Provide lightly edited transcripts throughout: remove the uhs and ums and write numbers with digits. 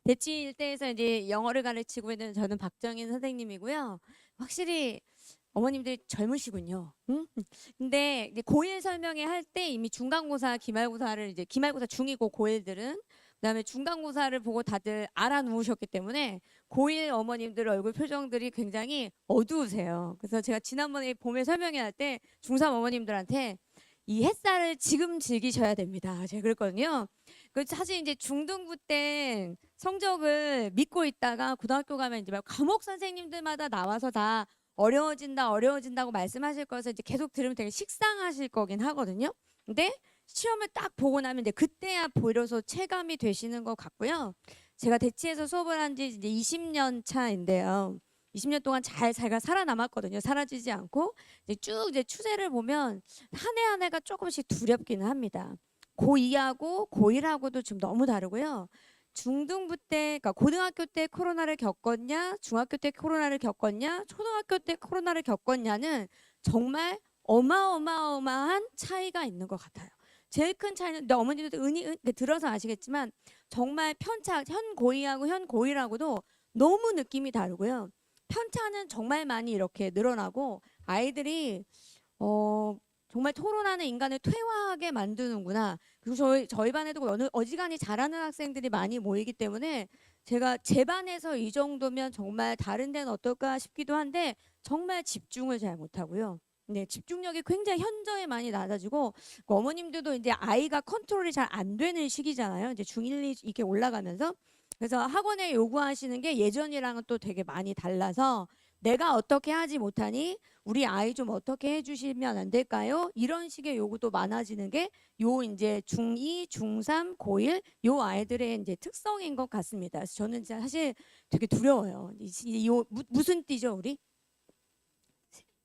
대치 일대에서 이제 영어를 가르치고 있는 저는 박정인 선생님이고요. 확실히 어머님들이 젊으시군요. 응? 근데 이제 고1 설명회 할 때 이미 중간고사, 기말고사를 이제 기말고사 중이고 고1들은 그다음에 중간고사를 보고 다들 알아 누우셨기 때문에 고1 어머님들 얼굴 표정들이 굉장히 어두우세요. 그래서 제가 지난번에 봄에 설명회 할 때 중3 어머님들한테 이 햇살을 지금 즐기셔야 됩니다. 제가 그랬거든요. 그 사실 이제 중등부 때 성적을 믿고 있다가 고등학교 가면 이제 막 과목 선생님들마다 나와서 다 어려워진다, 어려워진다고 말씀하실 거여서 이제 계속 들으면 되게 식상하실 거긴 하거든요. 근데 시험을 딱 보고 나면 이제 그때야 비로소 체감이 되시는 것 같고요. 제가 대치에서 수업을 한 지 이제 20년 차인데요. 20년 동안 잘 살아남았거든요. 사라지지 않고 이제 쭉 이제 추세를 보면 한 해 한 해가 조금씩 두렵기는 합니다. 고2하고 고1하고도 좀 너무 다르고요. 중등부 때, 그러니까 고등학교 때 코로나를 겪었냐, 중학교 때 코로나를 겪었냐, 초등학교 때 코로나를 겪었냐는 정말 어마어마한 차이가 있는 것 같아요. 제일 큰 차이는, 근데 어머님도 들어서 아시겠지만 정말 편차, 현 고2하고 현 고1하고도 너무 느낌이 다르고요. 편차는 정말 많이 이렇게 늘어나고 아이들이 어, 정말 토론하는 인간을 퇴화하게 만드는구나. 그리고 저희 반에도 어지간히 잘하는 학생들이 많이 모이기 때문에 제가 제 반에서 이 정도면 정말 다른 데는 어떨까 싶기도 한데 정말 집중을 잘 못하고요. 네, 집중력이 굉장히 현저히 많이 낮아지고 그 어머님들도 이제 아이가 컨트롤이 잘 안 되는 시기잖아요. 이제 중1, 2 이렇게 올라가면서 그래서 학원에 요구하시는 게 예전이랑은 또 되게 많이 달라서 내가 어떻게 하지 못하니 우리 아이 좀 어떻게 해주시면 안 될까요? 이런 식의 요구도 많아지는 게 요 이제 중2, 중3, 고1 요 아이들의 이제 특성인 것 같습니다. 그래서 저는 진짜 사실 되게 두려워요. 무슨 띠죠, 우리?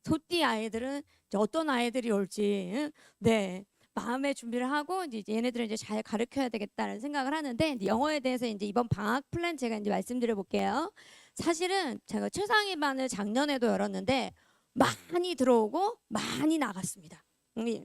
소띠 아이들은 이제 어떤 아이들이 올지, 응? 네. 마음의 준비를 하고 이제 얘네들을 이제 잘 가르쳐야 되겠다는 생각을 하는데 이제 영어에 대해서 이제 이번 방학 플랜 제가 이제 말씀드려 볼게요. 사실은 제가 최상위 반을 작년에도 열었는데 많이 들어오고 많이 나갔습니다.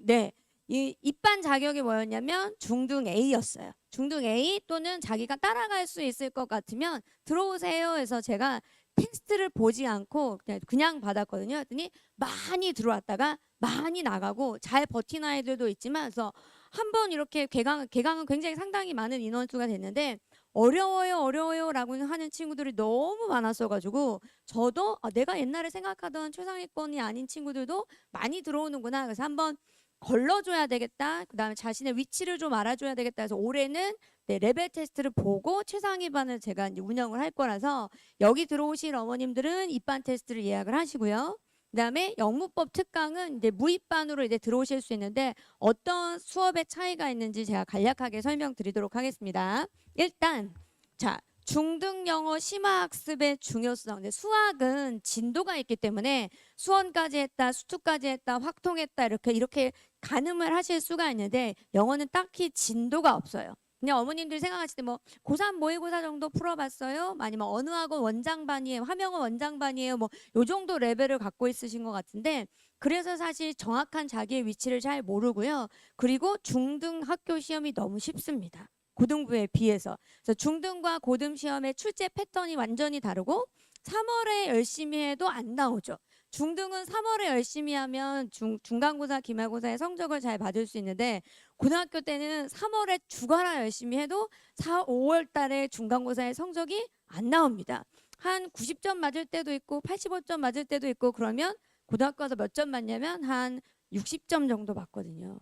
네. 이 입반 자격이 뭐였냐면 중등 A였어요. 중등 A 또는 자기가 따라갈 수 있을 것 같으면 들어오세요 해서 제가 테스트를 보지 않고 그냥 받았거든요. 했더니 많이 들어왔다가 많이 나가고 잘 버틴 아이들도 있지만 그래서 한번 이렇게 개강은 굉장히 상당히 많은 인원수가 됐는데 어려워요 라고 하는 친구들이 너무 많았어가지고 저도 내가 옛날에 생각하던 최상위권이 아닌 친구들도 많이 들어오는구나. 그래서 한번 걸러줘야 되겠다. 그다음에 자신의 위치를 좀 알아줘야 되겠다. 해서 올해는 네, 레벨 테스트를 보고 최상위반을 제가 이제 운영을 할 거라서 여기 들어오실 어머님들은 입반 테스트를 예약을 하시고요. 그다음에 영문법 특강은 이제 무입반으로 이제 들어오실 수 있는데 어떤 수업의 차이가 있는지 제가 간략하게 설명드리도록 하겠습니다. 일단 자 중등 영어 심화학습의 중요성. 근데 수학은 진도가 있기 때문에 수원까지 했다, 수투까지 했다, 확통했다 이렇게 가늠을 하실 수가 있는데 영어는 딱히 진도가 없어요. 그냥 어머님들이 생각하실 때 뭐 고3 모의고사 정도 풀어봤어요? 아니면 어느 학원 원장반이에요? 화명은 원장반이에요? 뭐 요 정도 레벨을 갖고 있으신 것 같은데 그래서 사실 정확한 자기의 위치를 잘 모르고요. 그리고 중등 학교 시험이 너무 쉽습니다. 고등부에 비해서. 그래서 중등과 고등 시험의 출제 패턴이 완전히 다르고 3월에 열심히 해도 안 나오죠. 중등은 3월에 열심히 하면 중간고사, 기말고사의 성적을 잘 받을 수 있는데 고등학교 때는 3월에 죽어라 열심히 해도 5월 달에 중간고사의 성적이 안 나옵니다. 한 90점 맞을 때도 있고 85점 맞을 때도 있고 그러면 고등학교 가서 몇 점 맞냐면 한 60점 정도 받거든요.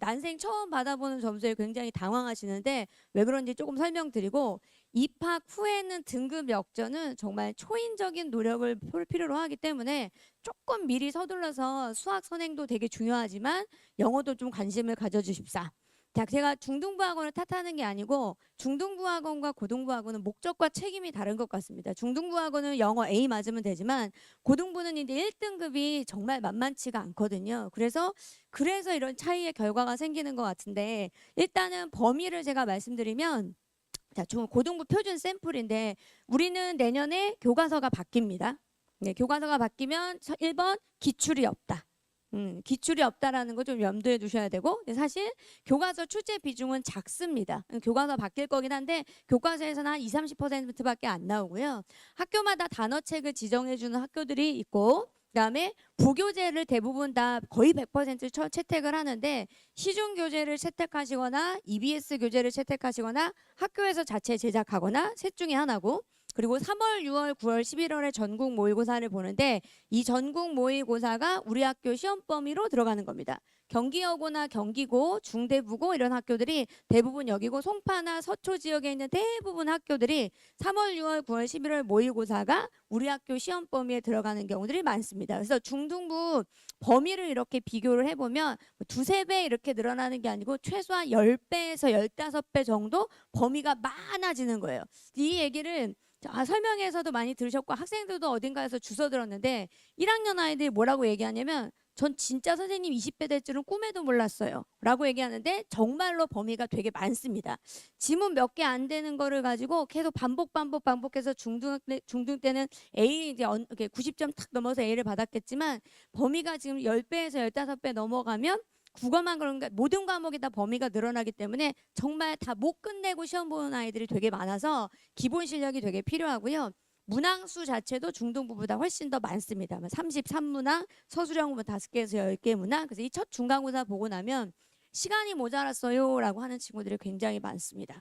난생 처음 받아보는 점수에 굉장히 당황하시는데 왜 그런지 조금 설명드리고 입학 후에는 등급 역전은 정말 초인적인 노력을 필요로 하기 때문에 조금 미리 서둘러서 수학 선행도 되게 중요하지만 영어도 좀 관심을 가져주십사. 자, 제가 중등부 학원을 탓하는 게 아니고 중등부 학원과 고등부 학원은 목적과 책임이 다른 것 같습니다. 중등부 학원은 영어 A 맞으면 되지만 고등부는 이제 1등급이 정말 만만치가 않거든요. 그래서 이런 차이의 결과가 생기는 것 같은데 일단은 범위를 제가 말씀드리면 자, 고등부 표준 샘플인데 우리는 내년에 교과서가 바뀝니다. 네, 교과서가 바뀌면 1번 기출이 없다. 기출이 없다라는 거 좀 염두에 두셔야 되고, 근데 사실 교과서 출제 비중은 작습니다. 교과서 바뀔 거긴 한데 교과서에서는 한 20-30%밖에 안 나오고요. 학교마다 단어책을 지정해 주는 학교들이 있고, 그다음에 부교재를 대부분 다 거의 100% 채택을 하는데, 시중 교재를 채택하시거나 EBS 교재를 채택하시거나 학교에서 자체 제작하거나 셋 중에 하나고, 그리고 3월, 6월, 9월, 11월에 전국 모의고사를 보는데, 이 전국 모의고사가 우리 학교 시험 범위로 들어가는 겁니다. 경기여고나 경기고, 중대부고 이런 학교들이 대부분 여기고, 송파나 서초 지역에 있는 대부분 학교들이 3월, 6월, 9월, 11월 모의고사가 우리 학교 시험 범위에 들어가는 경우들이 많습니다. 그래서 중등부 범위를 이렇게 비교를 해보면 2~3배 이렇게 늘어나는 게 아니고 최소한 10배에서 15배 정도 범위가 많아지는 거예요. 이 얘기를 설명에서도 많이 들으셨고 학생들도 어딘가에서 주워 들었는데, 1학년 아이들이 뭐라고 얘기하냐면, 전 진짜 선생님 20배 될 줄은 꿈에도 몰랐어요 라고 얘기하는데, 정말로 범위가 되게 많습니다. 지문 몇 개 안 되는 거를 가지고 계속 반복해서 중등 때는 A 이제 90점 탁 넘어서 A를 받았겠지만, 범위가 지금 10배에서 15배 넘어가면 국어만 그런가 모든 과목이 다 범위가 늘어나기 때문에 정말 다 못 끝내고 시험 보는 아이들이 되게 많아서 기본 실력이 되게 필요하고요. 문항수 자체도 중등부보다 훨씬 더 많습니다. 33문항, 서술형 5개에서 10개 문항. 그래서 이 첫 중간고사 보고 나면 시간이 모자랐어요 라고 하는 친구들이 굉장히 많습니다.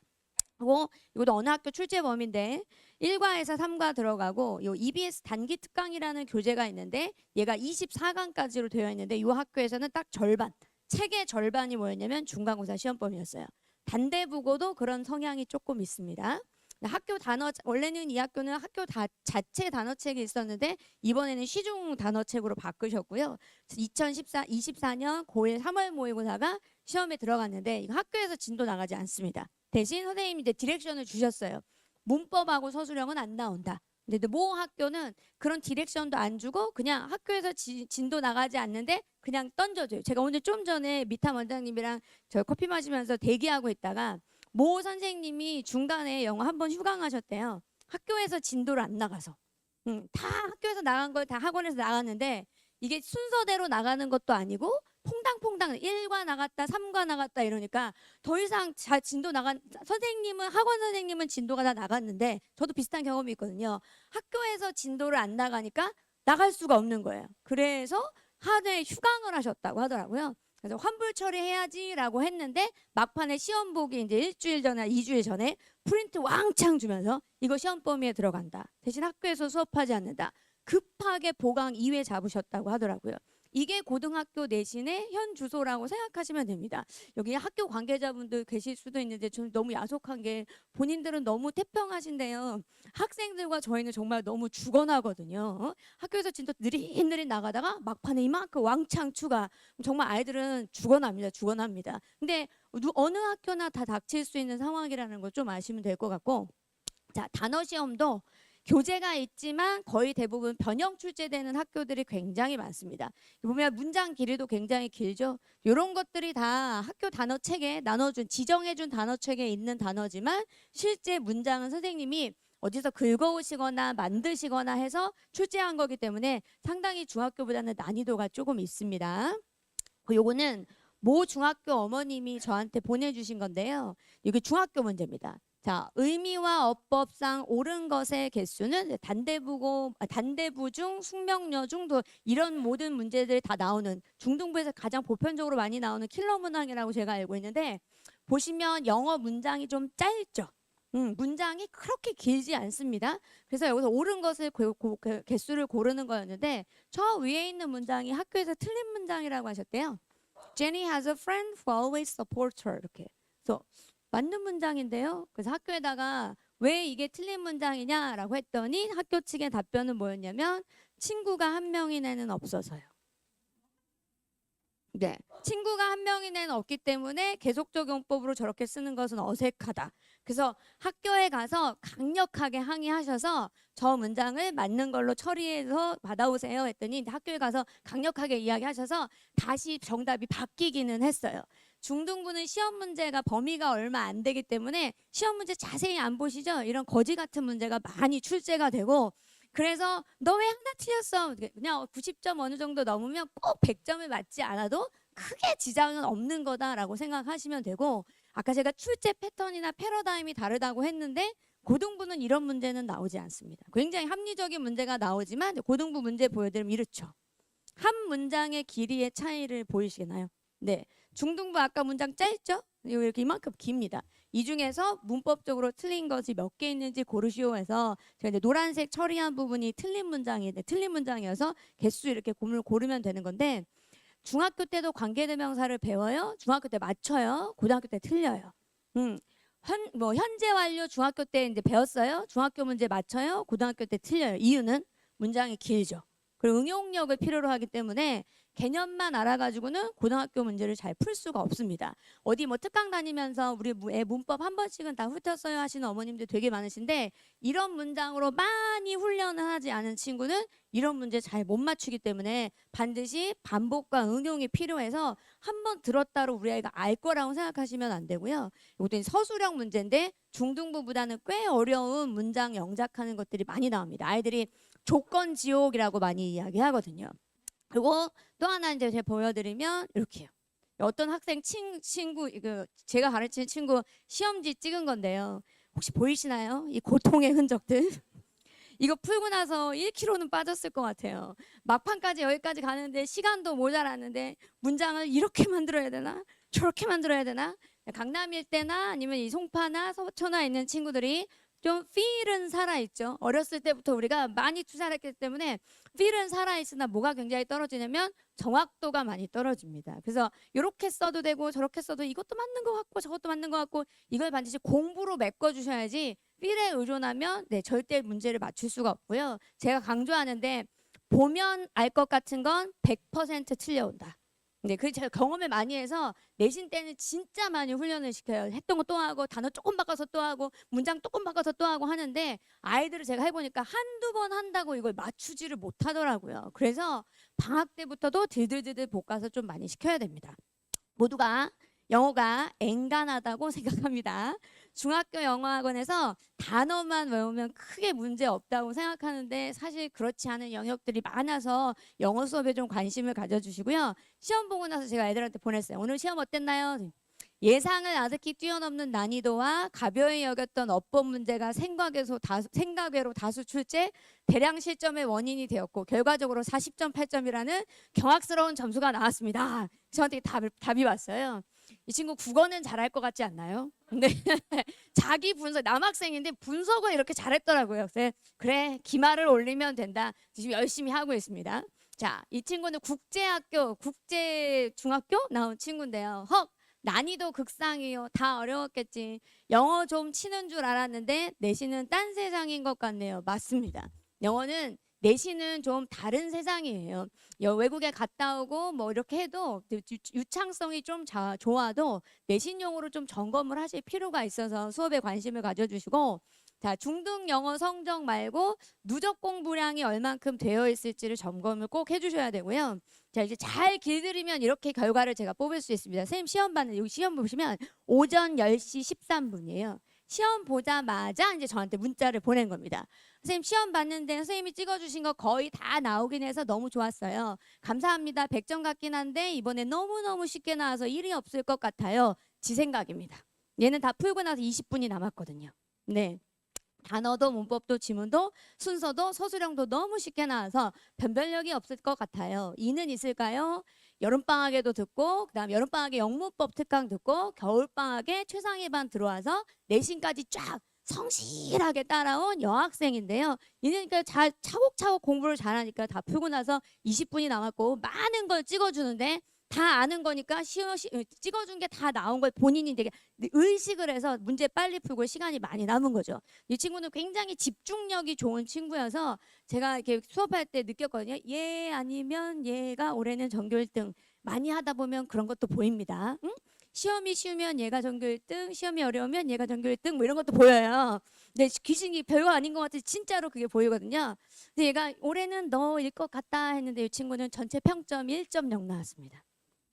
그리고 이것도 어느 학교 출제 범위인데 1과에서 3과 들어가고, 요 EBS 단기 특강이라는 교재가 있는데 얘가 24강까지로 되어 있는데, 이 학교에서는 딱 절반, 책의 절반이 뭐였냐면 중간고사 시험 범위였어요. 단대부고도 그런 성향이 조금 있습니다. 학교 단어, 원래는 이 학교는 학교 자체 단어책이 있었는데 이번에는 시중 단어책으로 바꾸셨고요. 2024년 고1 3월 모의고사가 시험에 들어갔는데 이거 학교에서 진도 나가지 않습니다. 대신 선생님이 이제 디렉션을 주셨어요. 문법하고 서술형은 안 나온다. 근데 모 학교는 그런 디렉션도 안 주고 그냥 학교에서 진도 나가지 않는데 그냥 던져줘요. 제가 오늘 좀 전에 미탐 원장님이랑 저 커피 마시면서 대기하고 있다가 모 선생님이 중간에 영어 한 번 휴강하셨대요. 학교에서 진도를 안 나가서. 다 학교에서 나간 걸 다 학원에서 나갔는데 이게 순서대로 나가는 것도 아니고 퐁당퐁당 1과 나갔다 3과 나갔다 이러니까 더 이상 진도 나간 선생님은 학원 선생님은 진도가 다 나갔는데, 저도 비슷한 경험이 있거든요. 학교에서 진도를 안 나가니까 나갈 수가 없는 거예요. 그래서 하루에 휴강을 하셨다고 하더라고요. 그래서 환불 처리해야지라고 했는데 막판에 시험 보기 이제 일주일 전에 2주일 전에 프린트 왕창 주면서 이거 시험 범위에 들어간다. 대신 학교에서 수업하지 않는다. 급하게 보강 2회 잡으셨다고 하더라고요. 이게 고등학교 내신의 현 주소라고 생각하시면 됩니다. 여기 학교 관계자분들 계실 수도 있는데 저는 너무 야속한 게, 본인들은 너무 태평하신데요. 학생들과 저희는 정말 너무 죽어나거든요. 학교에서 진짜 느릿느릿 나가다가 막판에 이만큼 왕창 추가. 정말 아이들은 죽어납니다. 죽어납니다. 근데 어느 학교나 다 닥칠 수 있는 상황이라는 걸 좀 아시면 될 것 같고, 자, 단어 시험도 교재가 있지만 거의 대부분 변형 출제되는 학교들이 굉장히 많습니다. 보면 문장 길이도 굉장히 길죠. 이런 것들이 다 학교 단어책에 나눠준, 지정해준 단어책에 있는 단어지만 실제 문장은 선생님이 어디서 긁어오시거나 만드시거나 해서 출제한 거기 때문에 상당히 중학교보다는 난이도가 조금 있습니다. 요거는 모 중학교 어머님이 저한테 보내주신 건데요. 이게 중학교 문제입니다. 자, 의미와 어법상 옳은 것의 개수는 단대부 중, 숙명여 중도 이런 모든 문제들이 다 나오는 중등부에서 가장 보편적으로 많이 나오는 킬러 문항이라고 제가 알고 있는데, 보시면 영어 문장이 좀 짧죠. 문장이 그렇게 길지 않습니다. 그래서 여기서 옳은 것을 개수를 고르는 거였는데, 저 위에 있는 문장이 학교에서 틀린 문장이라고 하셨대요. Jenny has a friend who always supports her. 이렇게. 그래서 맞는 문장인데요. 그래서 학교에다가 왜 이게 틀린 문장이냐라고 했더니 학교 측의 답변은 뭐였냐면, 친구가 한 명 이내는 없어서요. 네, 친구가 한 명 이내는 없기 때문에 계속적 용법으로 저렇게 쓰는 것은 어색하다. 그래서 학교에 가서 강력하게 항의하셔서 저 문장을 맞는 걸로 처리해서 받아오세요 했더니 학교에 가서 강력하게 이야기하셔서 다시 정답이 바뀌기는 했어요. 중등부는 시험 문제가 범위가 얼마 안 되기 때문에 시험 문제 자세히 안 보시죠? 이런 거지 같은 문제가 많이 출제가 되고, 그래서 너 왜 하나 틀렸어? 그냥 90점 어느 정도 넘으면 꼭 100점을 맞지 않아도 크게 지장은 없는 거다라고 생각하시면 되고, 아까 제가 출제 패턴이나 패러다임이 다르다고 했는데 고등부는 이런 문제는 나오지 않습니다. 굉장히 합리적인 문제가 나오지만 고등부 문제 보여드리면 이렇죠. 한 문장의 길이의 차이를 보이시나요? 네. 중등부 아까 문장 짧죠? 이렇게 이만큼 깁니다. 이 중에서 문법적으로 틀린 것이 몇 개 있는지 고르시오 해서 제가 이제 노란색 처리한 부분이 틀린 문장이어서 개수 이렇게 고르면 되는 건데, 중학교 때도 관계대명사를 배워요. 중학교 때 맞춰요. 고등학교 때 틀려요. 현재 완료 중학교 때 이제 배웠어요. 중학교 문제 맞춰요. 고등학교 때 틀려요. 이유는 문장이 길죠. 그리고 응용력을 필요로 하기 때문에 개념만 알아가지고는 고등학교 문제를 잘 풀 수가 없습니다. 어디 뭐 특강 다니면서 우리 애 문법 한 번씩은 다 훑었어요 하시는 어머님들 되게 많으신데, 이런 문장으로 많이 훈련을 하지 않은 친구는 이런 문제 잘 못 맞추기 때문에 반드시 반복과 응용이 필요해서 한 번 들었다로 우리 아이가 알 거라고 생각하시면 안 되고요. 이것도 서술형 문제인데 중등부보다는 꽤 어려운 문장 영작하는 것들이 많이 나옵니다. 아이들이 조건 지옥이라고 많이 이야기하거든요. 그리고 또 하나 이제 제가 보여드리면 이렇게요. 어떤 학생 친구, 이거 제가 가르치는 친구 시험지 찍은 건데요. 혹시 보이시나요? 이 고통의 흔적들. 이거 풀고 나서 1kg는 빠졌을 것 같아요. 막판까지 여기까지 가는데 시간도 모자랐는데 문장을 이렇게 만들어야 되나? 저렇게 만들어야 되나? 강남 일대나 아니면 이 송파나 서초나 있는 친구들이 좀 필은 살아있죠. 어렸을 때부터 우리가 많이 투자를 했기 때문에 필은 살아있으나 뭐가 굉장히 떨어지냐면 정확도가 많이 떨어집니다. 그래서 이렇게 써도 되고 저렇게 써도 이것도 맞는 것 같고 저것도 맞는 것 같고, 이걸 반드시 공부로 메꿔주셔야지 필에 의존하면 절대 문제를 맞출 수가 없고요. 제가 강조하는데 보면 알 것 같은 건 100% 틀려온다. 네, 그 제가 경험을 많이 해서 내신 때는 진짜 많이 훈련을 시켜요. 했던 거 또 하고 단어 조금 바꿔서 또 하고 문장 조금 바꿔서 또 하고 하는데, 아이들을 제가 해보니까 한두 번 한다고 이걸 맞추지를 못하더라고요. 그래서 방학 때부터도 들들들들 볶아서 좀 많이 시켜야 됩니다. 모두가 영어가 엔간하다고 생각합니다. 중학교 영어학원에서 단어만 외우면 크게 문제 없다고 생각하는데 사실 그렇지 않은 영역들이 많아서 영어 수업에 좀 관심을 가져주시고요. 시험 보고 나서 제가 애들한테 보냈어요. 오늘 시험 어땠나요? 예상을 아득히 뛰어넘는 난이도와 가벼이 여겼던 어법 문제가 생각외로 다수 출제, 대량 실점의 원인이 되었고 결과적으로 40.8점이라는 경악스러운 점수가 나왔습니다. 저한테 답이 왔어요. 이 친구 국어는 잘할 것 같지 않나요? 근데 자기 분석, 남학생인데 분석을 이렇게 잘했더라고요. 그래 기말을 올리면 된다. 지금 열심히 하고 있습니다. 자, 이 친구는 국제 중학교 나온 친구인데요. 난이도 극상이요. 다 어려웠겠지. 영어 좀 치는 줄 알았는데 내신은 딴 세상인 것 같네요. 맞습니다. 영어는 내신은 좀 다른 세상이에요. 외국에 갔다 오고 뭐 이렇게 해도 유창성이 좀 좋아도 내신용으로 좀 점검을 하실 필요가 있어서 수업에 관심을 가져주시고, 자, 중등 영어 성적 말고 누적 공부량이 얼만큼 되어 있을지를 점검을 꼭 해주셔야 되고요. 자, 이제 잘 길들이면 이렇게 결과를 제가 뽑을 수 있습니다. 선생님 시험 받는, 여기 시험 보시면 오전 10시 13분이에요. 시험 보자마자 이제 저한테 문자를 보낸 겁니다. 선생님 시험 봤는데 선생님이 찍어주신 거 거의 다 나오긴 해서 너무 좋았어요. 감사합니다. 100점 같긴 한데 이번에 너무너무 쉽게 나와서 일이 없을 것 같아요. 지 생각입니다. 얘는 다 풀고 나서 20분이 남았거든요. 네. 단어도 문법도 지문도 순서도 서술형도 너무 쉽게 나와서 변별력이 없을 것 같아요. 이는 있을까요? 여름방학에도 듣고 그다음 여름방학에 영문법 특강 듣고 겨울방학에 최상위반 들어와서 내신까지 쫙 성실하게 따라온 여학생인데요. 이는 그러니까 차곡차곡 공부를 잘하니까 다 풀고 나서 20분이 남았고 많은 걸 찍어주는데 다 아는 거니까 찍어준 게 다 나온 걸 본인이 되게 의식을 해서 문제 빨리 풀고 시간이 많이 남은 거죠. 이 친구는 굉장히 집중력이 좋은 친구여서 제가 이렇게 수업할 때 느꼈거든요. 얘 아니면 얘가 올해는 전교 1등. 많이 하다 보면 그런 것도 보입니다. 응? 시험이 쉬우면 얘가 전교 1등, 시험이 어려우면 얘가 전교 1등 뭐 이런 것도 보여요. 근데 귀신이 별거 아닌 것 같아서 진짜로 그게 보이거든요. 근데 얘가 올해는 너일 것 같다 했는데 이 친구는 전체 평점 1.0 나왔습니다.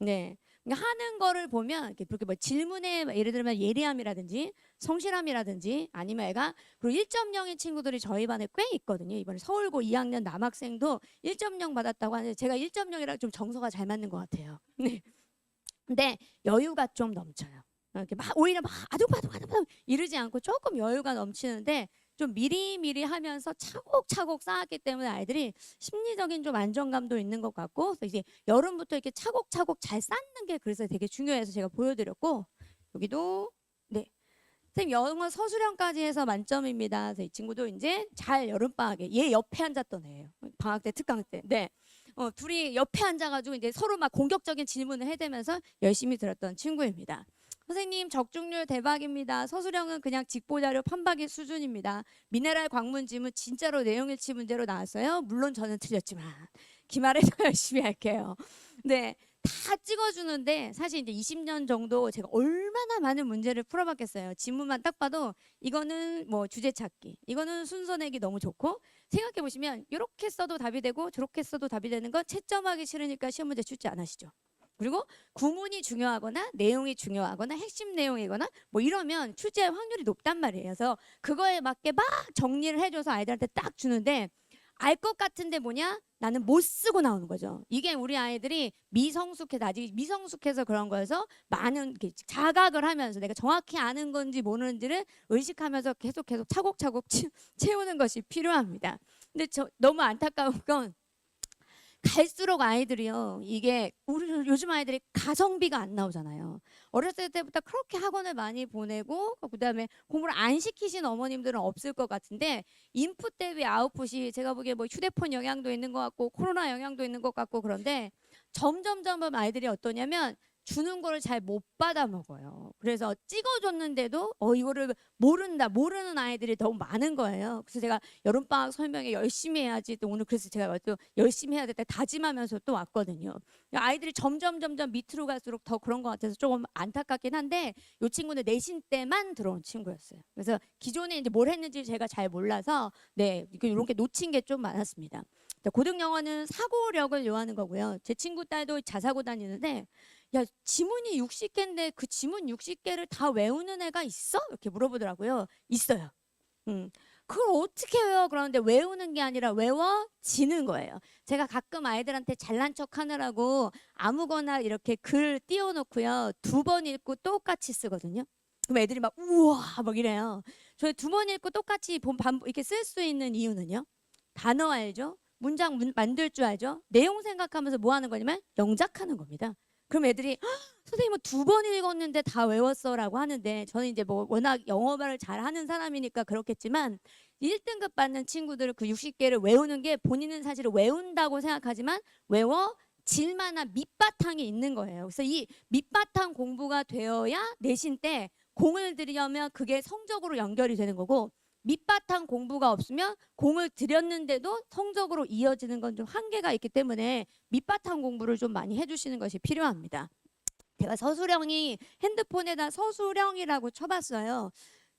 네, 그러니까 하는 거를 보면 이렇게 그렇게 뭐 질문에 예를 들면 예리함이라든지 성실함이라든지 아니면 애가 그리고 1.0인 친구들이 저희 반에 꽤 있거든요. 이번에 서울고 2학년 남학생도 1.0 받았다고 하는데 제가 1.0이랑 좀 정서가 잘 맞는 것 같아요. 네. 근데 여유가 좀 넘쳐요. 이렇게 막 오히려 막 아둥바둥 이러지 않고 조금 여유가 넘치는데 좀 미리미리 하면서 차곡차곡 쌓았기 때문에 아이들이 심리적인 좀 안정감도 있는 것 같고, 그래서 이제 여름부터 이렇게 차곡차곡 잘 쌓는 게 그래서 되게 중요해서 제가 보여드렸고, 여기도 네. 선생님 영어 서술형까지 해서 만점입니다. 그래서 이 친구도 이제 잘 여름방학에 얘 옆에 앉았던 애예요. 방학 때 특강 때. 네. 둘이 옆에 앉아가지고 이제 서로 막 공격적인 질문을 해대면서 열심히 들었던 친구입니다. 선생님 적중률 대박입니다. 서술형은 그냥 직보자료 판박이 수준입니다. 미네랄 광문 지문 진짜로 내용일치 문제로 나왔어요. 물론 저는 틀렸지만 기말에 더 열심히 할게요. 네. 다 찍어주는데 사실 이제 20년 정도 제가 얼마나 많은 문제를 풀어봤겠어요. 지문만 딱 봐도 이거는 뭐 주제 찾기, 이거는 순서 내기 너무 좋고, 생각해 보시면 이렇게 써도 답이 되고 저렇게 써도 답이 되는 건 채점하기 싫으니까 시험 문제 출제 안 하시죠. 그리고 구문이 중요하거나 내용이 중요하거나 핵심 내용이거나 뭐 이러면 출제할 확률이 높단 말이에요. 그래서 그거에 맞게 막 정리를 해줘서 아이들한테 딱 주는데 알 것 같은데 뭐냐? 나는 못 쓰고 나오는 거죠. 이게 우리 아이들이 미성숙해서 아직 미성숙해서 그런 거여서 많은 자각을 하면서 내가 정확히 아는 건지 모르는지를 의식하면서 계속 차곡차곡 채우는 것이 필요합니다. 근데 너무 안타까운 건 갈수록 아이들이요, 이게 우리 요즘 아이들이 가성비가 안 나오잖아요. 어렸을 때부터 그렇게 학원을 많이 보내고 그다음에 공부를 안 시키신 어머님들은 없을 것 같은데 인풋 대비 아웃풋이 제가 보기에 뭐 휴대폰 영향도 있는 것 같고 코로나 영향도 있는 것 같고, 그런데 점점 아이들이 어떠냐면 주는 거를 잘 못 받아 먹어요. 그래서 찍어줬는데도 이거를 모르는 아이들이 너무 많은 거예요. 그래서 제가 여름방학 설명회 열심히 해야지, 또 오늘 그래서 제가 또 열심히 해야 되겠다 다짐하면서 또 왔거든요. 아이들이 점점 밑으로 갈수록 더 그런 것 같아서 조금 안타깝긴 한데, 이 친구는 내신 때만 들어온 친구였어요. 그래서 기존에 이제 뭘 했는지 제가 잘 몰라서 네, 이렇게 놓친 게 좀 많았습니다. 고등 영어는 사고력을 요하는 거고요. 제 친구 딸도 자사고 다니는데 야, 지문이 60개인데 그 지문 60개를 다 외우는 애가 있어? 이렇게 물어보더라고요. 있어요. 그걸 어떻게 외워? 그러는데 외우는 게 아니라 외워지는 거예요. 제가 가끔 아이들한테 잘난 척 하느라고 아무거나 이렇게 글 띄워놓고요, 2번 읽고 똑같이 쓰거든요. 그럼 애들이 막 우와 막 이래요. 저희 2번 읽고 똑같이 이렇게 쓸 수 있는 이유는요, 단어 알죠? 문장 만들 줄 알죠? 내용 생각하면서 뭐 하는 거냐면 영작하는 겁니다. 그럼 애들이 선생님은 2번 읽었는데 다 외웠어 라고 하는데, 저는 이제 뭐 워낙 영어말을 잘하는 사람이니까 그렇겠지만 1등급 받는 친구들은 그 60개를 외우는 게 본인은 사실 외운다고 생각하지만 외워질 만한 밑바탕이 있는 거예요. 그래서 이 밑바탕 공부가 되어야 내신 때 공을 들이려면 그게 성적으로 연결이 되는 거고, 밑바탕 공부가 없으면 공을 들였는데도 성적으로 이어지는 건 좀 한계가 있기 때문에 밑바탕 공부를 좀 많이 해주시는 것이 필요합니다. 제가 서술형이 핸드폰에다 서술형이라고 쳐봤어요.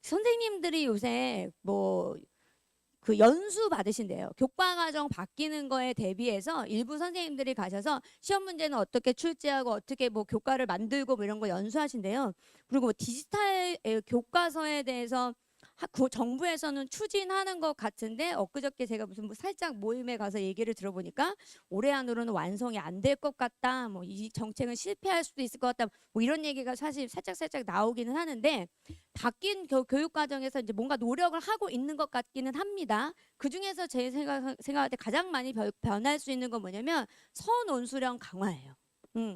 선생님들이 요새 뭐 그 연수 받으신대요. 교과과정 바뀌는 거에 대비해서 일부 선생님들이 가셔서 시험 문제는 어떻게 출제하고 어떻게 뭐 교과를 만들고 뭐 이런 거 연수하신대요. 그리고 뭐 디지털 교과서에 대해서 정부에서는 추진하는 것 같은데, 엊그저께 제가 무슨 뭐 살짝 모임에 가서 얘기를 들어보니까 올해 안으로는 완성이 안 될 것 같다, 뭐 이 정책은 실패할 수도 있을 것 같다, 뭐 이런 얘기가 사실 살짝 나오기는 하는데, 바뀐 교육 과정에서 이제 뭔가 노력을 하고 있는 것 같기는 합니다. 그 중에서 제 생각할 때 가장 많이 변할 수 있는 건 뭐냐면 선온수령 강화예요.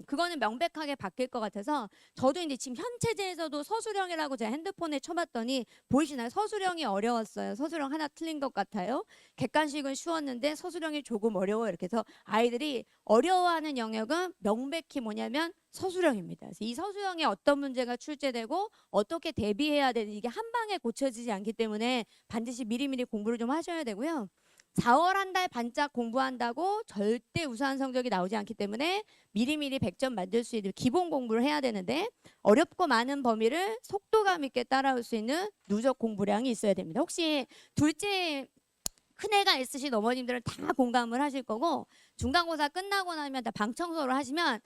그거는 명백하게 바뀔 것 같아서 저도 이제 지금 현 체제에서도 서술형이라고 제가 핸드폰에 쳐봤더니 보이시나요? 서술형이 어려웠어요. 서술형 하나 틀린 것 같아요. 객관식은 쉬웠는데 서술형이 조금 어려워요. 이렇게 해서 아이들이 어려워하는 영역은 명백히 뭐냐면 서술형입니다. 그래서 이 서술형에 어떤 문제가 출제되고 어떻게 대비해야 되는지 이게 한 방에 고쳐지지 않기 때문에 반드시 미리미리 공부를 좀 하셔야 되고요. 4월 한 달 반짝 공부한다고 절대 우수한 성적이 나오지 않기 때문에 미리미리 100점 만들 수 있는 기본 공부를 해야 되는데, 어렵고 많은 범위를 속도감 있게 따라올 수 있는 누적 공부량이 있어야 됩니다. 혹시 둘째 큰애가 있으신 어머님들은 다 공감을 하실 거고, 중간고사 끝나고 나면 다 방 청소를 하시면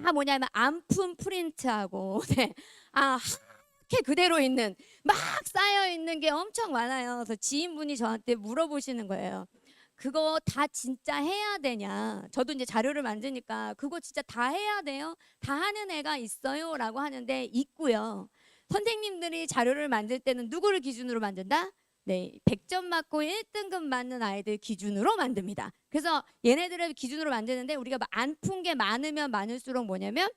다 뭐냐면 안품 프린트하고 네. 하얗게 그대로 있는 막 쌓여 있는 게 엄청 많아요. 그래서 지인분이 저한테 물어보시는 거예요. 그거 다 진짜 해야 되냐? 저도 이제 자료를 만드니까 그거 진짜 다 해야 돼요? 다 하는 애가 있어요? 라고 하는데 있고요. 선생님들이 자료를 만들 때는 누구를 기준으로 만든다? 네, 100점 맞고 1등급 맞는 아이들 기준으로 만듭니다. 그래서 얘네들을 기준으로 만드는데 우리가 안 푼 게 많으면 많을수록 뭐냐면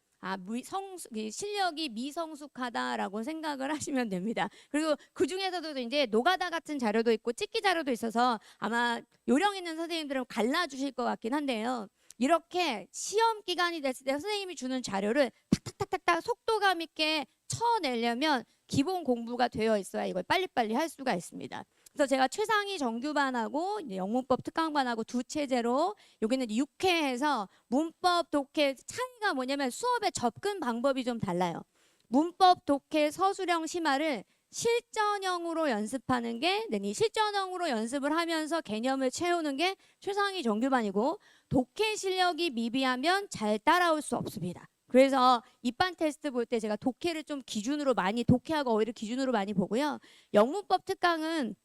실력이 미성숙하다라고 생각을 하시면 됩니다. 그리고 그 중에서도 이제 노가다 같은 자료도 있고 찍기 자료도 있어서 아마 요령 있는 선생님들은 갈라주실 것 같긴 한데요. 이렇게 시험 기간이 됐을 때 선생님이 주는 자료를 탁탁탁탁탁 속도감 있게 쳐내려면 기본 공부가 되어 있어야 이걸 빨리빨리 할 수가 있습니다. 그래서 제가 최상위 정규반하고 영문법 특강반하고 두 체제로 여기는 6회해서 문법, 독해 차이가 뭐냐면 수업의 접근 방법이 좀 달라요. 문법, 독해, 서술형, 심화를 실전형으로 연습하는 게 실전형으로 연습을 하면서 개념을 채우는 게 최상위 정규반이고 독해 실력이 미비하면 잘 따라올 수 없습니다. 그래서 입반 테스트 볼 때 제가 독해를 좀 기준으로 많이 독해하고 어휘를 기준으로 많이 보고요. 영문법 특강은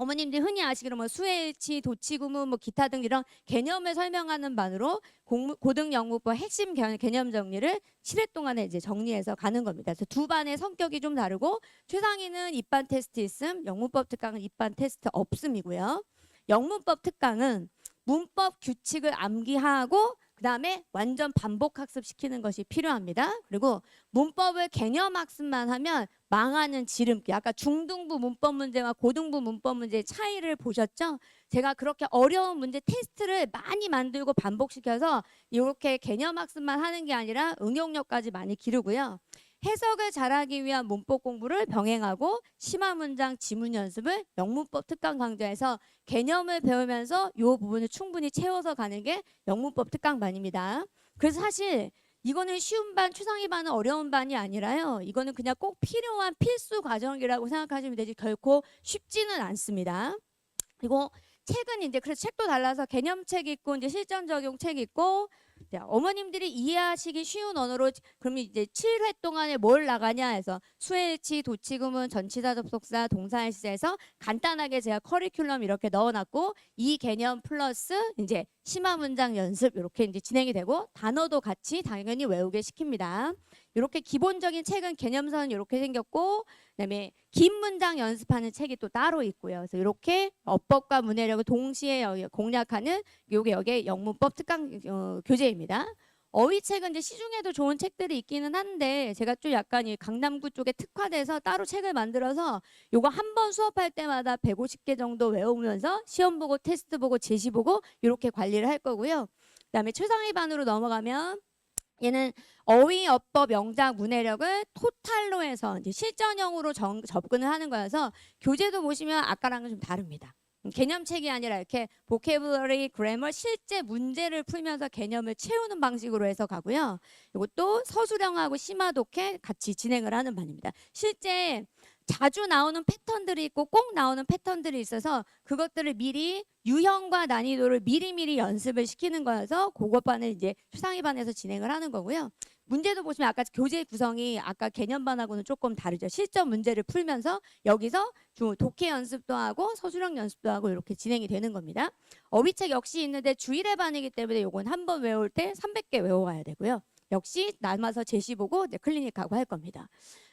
어머님들 흔히 아시기로 뭐 수일치, 도치구문, 뭐 기타 등 이런 개념을 설명하는 반으로 고등 영문법 핵심 개념 정리를 7회 동안에 이제 정리해서 가는 겁니다. 그래서 두 반의 성격이 좀 다르고 최상위는 입반 테스트 있음, 영문법 특강은 입반 테스트 없음이고요. 영문법 특강은 문법 규칙을 암기하고 그다음에 완전 반복 학습시키는 것이 필요합니다. 그리고 문법을 개념 학습만 하면 망하는 지름길. 아까 중등부 문법 문제와 고등부 문법 문제의 차이를 보셨죠? 제가 그렇게 어려운 문제 테스트를 많이 만들고 반복시켜서 이렇게 개념 학습만 하는 게 아니라 응용력까지 많이 기르고요. 해석을 잘하기 위한 문법 공부를 병행하고 심화 문장 지문 연습을 영문법 특강 강좌에서 개념을 배우면서 이 부분을 충분히 채워서 가는 게 영문법 특강반입니다. 그래서 사실 이거는 쉬운 반, 최상위 반은 어려운 반이 아니라요. 이거는 그냥 꼭 필요한 필수 과정이라고 생각하시면 되지 결코 쉽지는 않습니다. 그리고 책은 이제 그래서 책도 달라서 개념책 있고 이제 실전 적용 책 있고 어머님들이 이해하시기 쉬운 언어로 그러면 이제 7회 동안에 뭘 나가냐 해서 수일치, 도치구문, 전치사, 접속사, 동사일시에서 간단하게 제가 커리큘럼 이렇게 넣어놨고 이 개념 플러스 이제 심화 문장 연습 이렇게 이제 진행이 되고 단어도 같이 당연히 외우게 시킵니다. 이렇게 기본적인 책은 개념서는 이렇게 생겼고 그다음에 긴 문장 연습하는 책이 또 따로 있고요. 그래서 이렇게 어법과 문해력을 동시에 공략하는 요게 여기 영문법 특강 교재입니다. 어휘책은 이제 시중에도 좋은 책들이 있기는 한데 제가 좀 약간 이 강남구 쪽에 특화돼서 따로 책을 만들어서 요거 한 번 수업할 때마다 150개 정도 외우면서 시험 보고 테스트 보고 제시 보고 이렇게 관리를 할 거고요. 그다음에 최상위 반으로 넘어가면 얘는 어휘, 어법, 영작, 문해력을 토탈로 해서 이제 실전형으로 접근을 하는 거여서 교재도 보시면 아까랑은 좀 다릅니다. 개념책이 아니라 이렇게 보케블러리, 그래머, 실제 문제를 풀면서 개념을 채우는 방식으로 해서 가고요. 이것도 서술형하고 심화 독해 같이 진행을 하는 반입니다. 실제 자주 나오는 패턴들이 있고 꼭 나오는 패턴들이 있어서 그것들을 미리 유형과 난이도를 미리미리 연습을 시키는 거여서 그것반을 이제 최상위반에서 진행을 하는 거고요. 문제도 보시면 아까 교재 구성이 아까 개념반하고는 조금 다르죠. 실전 문제를 풀면서 여기서 독해 연습도 하고 서술형 연습도 하고 이렇게 진행이 되는 겁니다. 어휘책 역시 있는데 주1회 반이기 때문에 요건 한 번 외울 때 300개 외워가야 되고요. 역시 남아서 제시 보고 이제 클리닉하고 할 겁니다.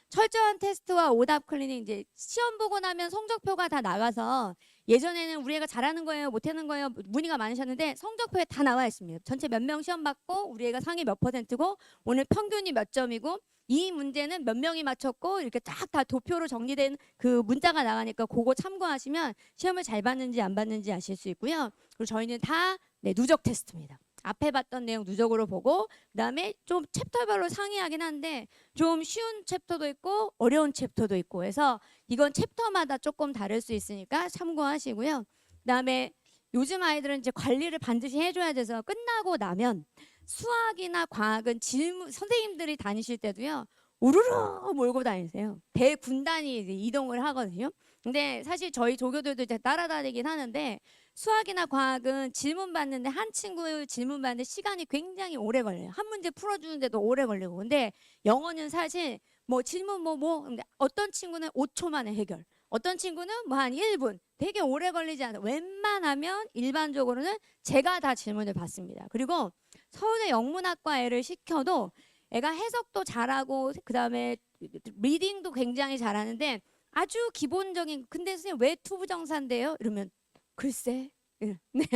철저한 테스트와 오답 클리닉 이제 시험 보고 나면 성적표가 다 나가서 예전에는 우리 애가 잘하는 거예요 못하는 거예요 문의가 많으셨는데 성적표에 다 나와 있습니다. 전체 몇 명 시험 받고 우리 애가 상위 몇 %고 오늘 평균이 몇 점이고 이 문제는 몇 명이 맞췄고 이렇게 딱 다 도표로 정리된 그 문자가 나가니까 그거 참고하시면 시험을 잘 봤는지 안 봤는지 아실 수 있고요. 그리고 저희는 다 누적 테스트입니다. 앞에 봤던 내용 누적으로 보고 그다음에 좀 챕터별로 상이하긴 한데 좀 쉬운 챕터도 있고 어려운 챕터도 있고 해서 이건 챕터마다 조금 다를 수 있으니까 참고하시고요. 그다음에 요즘 아이들은 이제 관리를 반드시 해줘야 돼서 끝나고 나면 수학이나 과학은 질문 선생님들이 다니실 때도요. 우르르 몰고 다니세요. 대군단이 이제 이동을 하거든요. 근데 사실 저희 조교들도 이제 따라다니긴 하는데 수학이나 과학은 질문 받는데 한 친구 질문 받는데 시간이 굉장히 오래 걸려요. 한 문제 풀어주는데도 오래 걸리고. 근데 영어는 사실 뭐 질문 근데 어떤 친구는 5초 만에 해결. 어떤 친구는 뭐 한 1분. 되게 오래 걸리지 않아요. 웬만하면 일반적으로는 제가 다 질문을 받습니다. 그리고 서울대 영문학과 애를 시켜도 애가 해석도 잘하고 그다음에 리딩도 굉장히 잘하는데 아주 기본적인 근데 선생님 왜 투부정사인데요? 이러면 글쎄 네.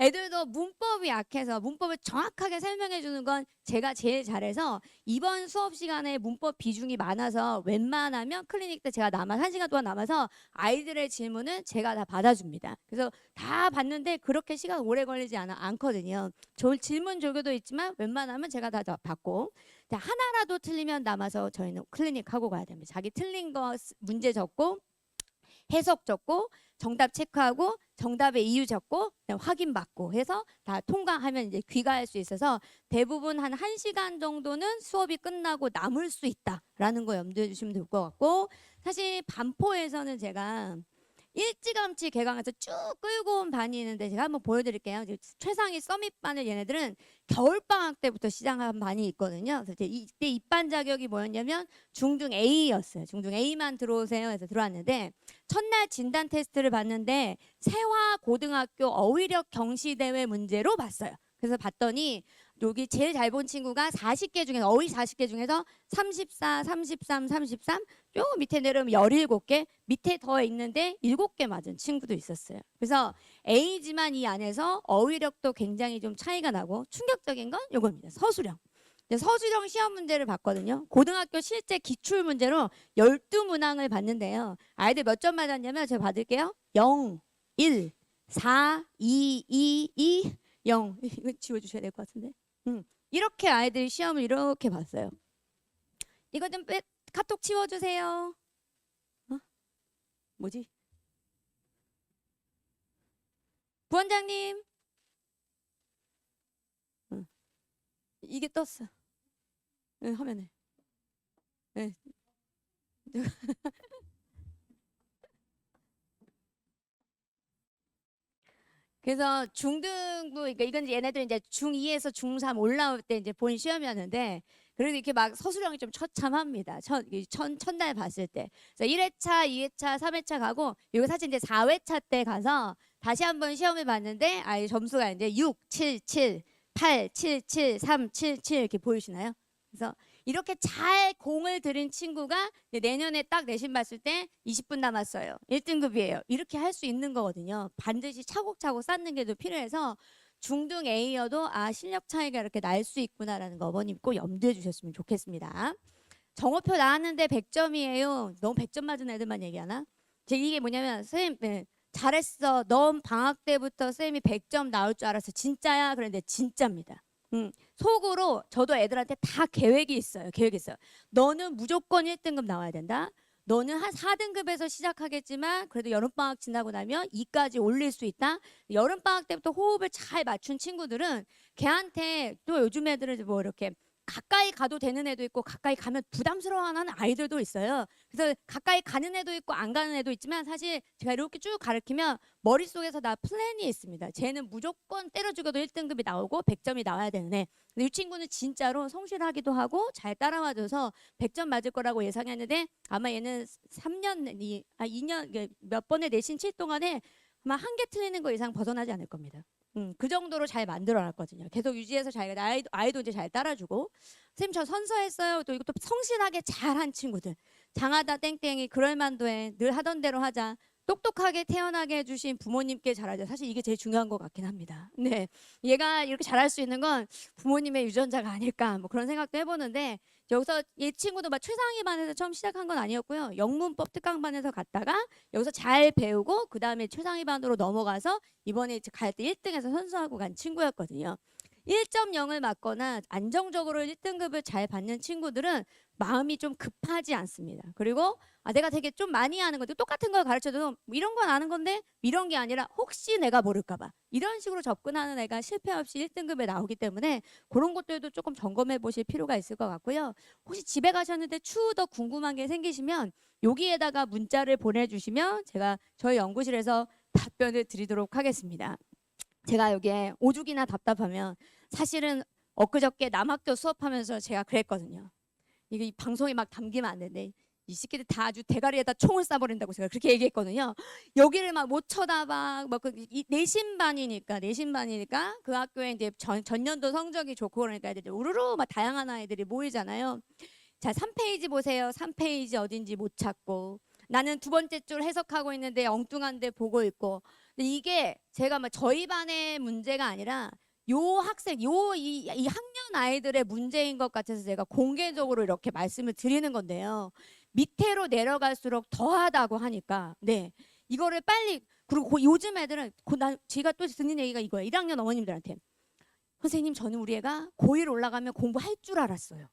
애들도 문법이 약해서 문법을 정확하게 설명해 주는 건 제가 제일 잘해서 이번 수업 시간에 문법 비중이 많아서 웬만하면 클리닉 때 제가 남아 1시간 동안 남아서 아이들의 질문은 제가 다 받아줍니다. 그래서 다 받는데 그렇게 시간 오래 걸리지 않거든요. 질문 조교도 있지만 웬만하면 제가 다 받고 하나라도 틀리면 남아서 저희는 클리닉 하고 가야 됩니다. 자기 틀린 거 문제 적고 해석 적고 정답 체크하고 정답의 이유 적고 확인받고 해서 다 통과하면 이제 귀가할 수 있어서 대부분 한 1시간 정도는 수업이 끝나고 남을 수 있다라는 거 염두에 주시면 될 것 같고 사실 반포에서는 제가 일찌감치 개강해서 쭉 끌고 온 반이 있는데 제가 한번 보여드릴게요. 최상위 서밋반을 얘네들은 겨울방학 때부터 시작한 반이 있거든요. 그래서 이때 입반 자격이 뭐였냐면 중등 A였어요. 중등 A만 들어오세요 해서 들어왔는데 첫날 진단 테스트를 봤는데 세화고등학교 어휘력 경시대회 문제로 봤어요. 그래서 봤더니 여기 제일 잘 본 친구가 40개 중에서 어휘 40개 중에서 34, 33, 33 요 밑에 내려오면 17개 밑에 더 있는데 7개 맞은 친구도 있었어요. 그래서 A지만 이 안에서 어휘력도 굉장히 좀 차이가 나고 충격적인 건 요겁니다. 서술형. 서술형 시험 문제를 봤거든요. 고등학교 실제 기출 문제로 12문항을 봤는데요. 아이들 몇 점 맞았냐면 제가 받을게요. 0, 1, 4, 2, 2, 2, 0. 이거 지워주셔야 될 것 같은데. 이렇게 아이들이 시험을 이렇게 봤어요. 이거 좀 카톡 치워주세요. 뭐지? 부원장님. 이게 떴어. 화면에. 네. 그래서 중등부 그러니까 이건 이제 얘네들 이제 중2에서 중3 올라올 때 이제 본 시험이었는데 그래도 이렇게 막 서술형이 좀 처참합니다. 첫날 봤을 때. 그래서 1회차, 2회차, 3회차 가고 이거 사실 이제 4회차 때 가서 다시 한번 시험을 봤는데 아이 점수가 이제 6, 7, 7, 8, 7, 7, 3, 7, 7 이렇게 보이시나요? 그래서 이렇게 잘 공을 들인 친구가 내년에 딱 내신 봤을 때 20분 남았어요. 1등급이에요. 이렇게 할 수 있는 거거든요. 반드시 차곡차곡 쌓는 게 더 필요해서 중등 A여도 실력 차이가 이렇게 날 수 있구나라는 거 어머님 꼭 염두해 주셨으면 좋겠습니다. 정오표 나왔는데 100점이에요. 너무 100점 맞은 애들만 얘기하나? 이게 뭐냐면 선생님 잘했어. 넌 방학 때부터 쌤이 100점 나올 줄 알았어. 진짜야? 그런데 진짜입니다. 속으로 저도 애들한테 다 계획이 있어요. 너는 무조건 1등급 나와야 된다. 너는 한 4등급에서 시작하겠지만 그래도 여름방학 지나고 나면 2까지 올릴 수 있다. 여름방학 때부터 호흡을 잘 맞춘 친구들은 걔한테 또 요즘 애들은 뭐 이렇게 가까이 가도 되는 애도 있고 가까이 가면 부담스러워하는 아이들도 있어요. 그래서 가까이 가는 애도 있고 안 가는 애도 있지만 사실 제가 이렇게 쭉 가르치면 머릿속에서 다 플랜이 있습니다. 쟤는 무조건 때려 죽여도 1등급이 나오고 100점이 나와야 되는 애. 근데 이 친구는 진짜로 성실하기도 하고 잘 따라와줘서 100점 맞을 거라고 예상했는데 아마 얘는 2년 몇 번의 내신 칠 동안에 아마 한 개 틀리는 거 이상 벗어나지 않을 겁니다. 그 정도로 잘 만들어놨거든요. 계속 유지해서 자기가 아이도 이제 잘 따라주고 선생님 저 선서했어요. 또 이것도 성실하게 잘한 친구들 장하다 땡땡이 그럴만도해 늘 하던 대로 하자 똑똑하게 태어나게 해주신 부모님께 잘하자. 사실 이게 제일 중요한 것 같긴 합니다. 네, 얘가 이렇게 잘할 수 있는 건 부모님의 유전자가 아닐까 뭐 그런 생각도 해보는데 여기서 이 친구도 막 최상위 반에서 처음 시작한 건 아니었고요. 영문법 특강반에서 갔다가 여기서 잘 배우고 그 다음에 최상위 반으로 넘어가서 이번에 갈 때 1등에서 선수하고 간 친구였거든요. 1.0을 맞거나 안정적으로 1등급을 잘 받는 친구들은 마음이 좀 급하지 않습니다. 그리고 내가 되게 좀 많이 아는 건데 똑같은 걸 가르쳐도 뭐 이런 건 아는 건데 이런 게 아니라 혹시 내가 모를까 봐 이런 식으로 접근하는 애가 실패 없이 1등급에 나오기 때문에 그런 것들도 조금 점검해 보실 필요가 있을 것 같고요. 혹시 집에 가셨는데 추후 더 궁금한 게 생기시면 여기에다가 문자를 보내주시면 제가 저희 연구실에서 답변을 드리도록 하겠습니다. 제가 여기에 오죽이나 답답하면 사실은 엊그저께 남학교 수업하면서 제가 그랬거든요. 이게 이 방송에 막 담기면 안 되는데 이 새끼들 다 아주 대가리에다 총을 쏴버린다고 제가 그렇게 얘기했거든요. 여기를 막 못 쳐다봐. 내신반이니까 그 학교에 이제 전년도 성적이 좋고 그러니까 애들이 우르르 막 다양한 아이들이 모이잖아요. 자, 3페이지 보세요. 3페이지 어딘지 못 찾고 나는 두 번째 줄 해석하고 있는데 엉뚱한데 보고 있고. 근데 이게 제가 막 저희 반의 문제가 아니라 요 학생, 이 학년 아이들의 문제인 것 같아서 제가 공개적으로 이렇게 말씀을 드리는 건데요. 밑으로 내려갈수록 더하다고 하니까, 네. 이거를 빨리, 그리고 요즘 애들은, 제가 또 듣는 얘기가 이거예요. 1학년 어머님들한테. 선생님, 저는 우리 애가 고1 올라가면 공부할 줄 알았어요.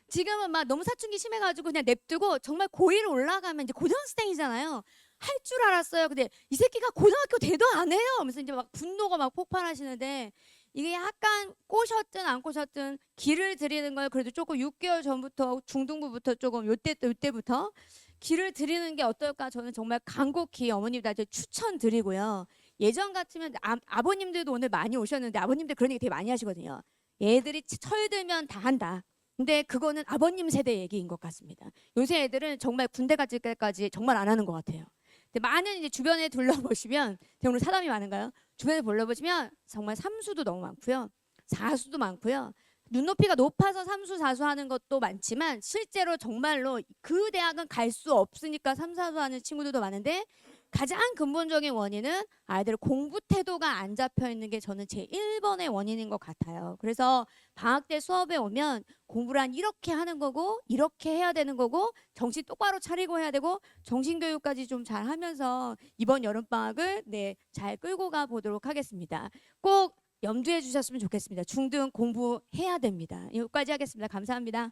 지금은 막 너무 사춘기 심해가지고 그냥 냅두고 정말 고1 올라가면 이제 고등학생이잖아요. 할 줄 알았어요. 근데 이 새끼가 고등학교 대도 안 해요. 하면서 이제 막 분노가 막 폭발하시는데 이게 약간 꼬셨든 안 꼬셨든 기를 들이는 걸 그래도 조금 6개월 전부터 중등부부터 조금 요때부터 기를 들이는 게 어떨까 저는 정말 간곡히 어머님들한테 추천드리고요. 예전 같으면 아버님들도 오늘 많이 오셨는데 아버님들 그런 얘기 되게 많이 하시거든요. 얘들이 철들면 다 한다. 근데 그거는 아버님 세대 얘기인 것 같습니다. 요새 애들은 정말 군대 갈 때까지 정말 안 하는 것 같아요. 근데 많은 이제 주변에 둘러보시면 오늘 사람이 많은가요? 주변에 둘러보시면 정말 삼수도 너무 많고요. 사수도 많고요. 눈높이가 높아서 삼수 사수 하는 것도 많지만 실제로 정말로 그 대학은 갈 수 없으니까 삼사수 하는 친구들도 많은데 가장 근본적인 원인은 아이들 공부 태도가 안 잡혀 있는 게 저는 제 1번의 원인인 것 같아요. 그래서 방학 때 수업에 오면 공부를 이렇게 하는 거고 이렇게 해야 되는 거고 정신 똑바로 차리고 해야 되고 정신교육까지 좀 잘 하면서 이번 여름방학을 잘 끌고 가 보도록 하겠습니다. 꼭 염두해 주셨으면 좋겠습니다. 중등 공부해야 됩니다. 여기까지 하겠습니다. 감사합니다.